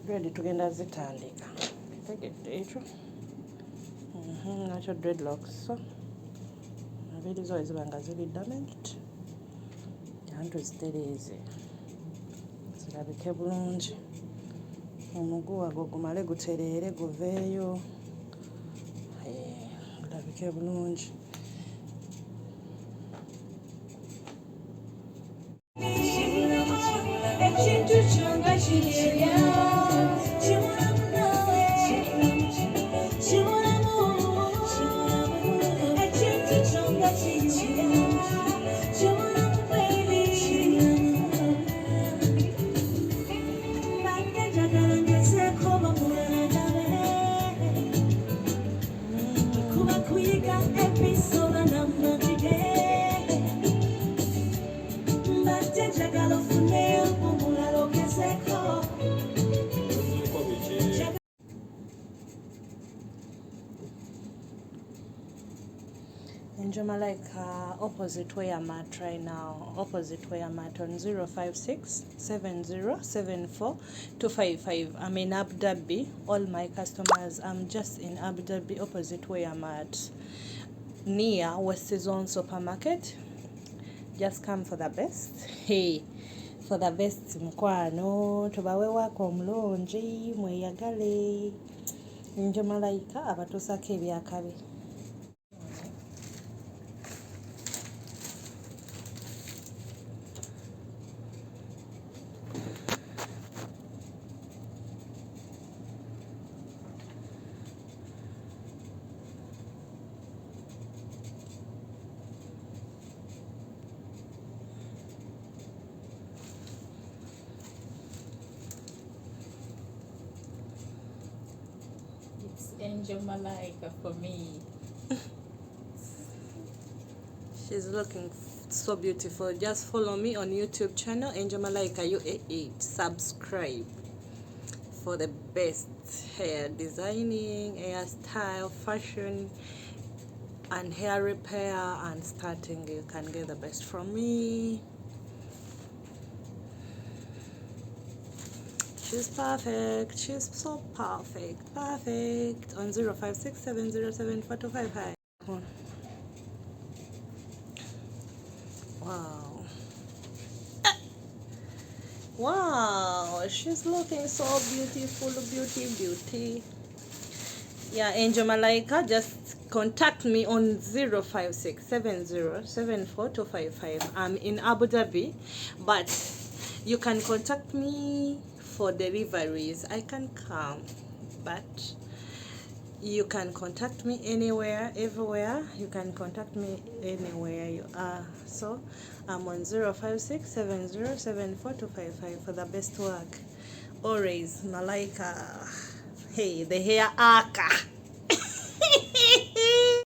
Ready tugenda zitandika. Tegedde ekyo. Nakyo dreadlocks. So abiri zo ziba nga ziri damaged. Antu zitereeze. Zirabike bulungi. Omuguwa gwo gumale gutereere guveeyo. Gulabike bulungi. Angel Malaika opposite where I'm at right now, opposite where I'm at on 05670742555. I'm in Abu Dhabi. All my customers, I'm just in Abu Dhabi, opposite where I'm at, near West Zone Supermarket. Just come for the best. Hey, for the best mkwano, tubawe wako omulungi, mweyagale. Angel Malaika abatusako ebyakabi. Angel Malaika for me. She's looking so beautiful. Just follow me on YouTube channel Angel Malaika UA8. Subscribe for the best hair designing, hairstyle, fashion, and hair repair and starting. You can get the best from me. She's perfect. She's so perfect. Perfect. On 056707425. Wow. Wow. She's looking so beautiful. Beauty. Yeah, Angel Malaika, just contact me on 05670742555. I'm in Abu Dhabi, but you can contact me for deliveries. I can come, but you can contact me anywhere, everywhere. You can contact me anywhere you are. So I'm on 05670742555 for the best work. Always Malaika. Hey, the hair arca.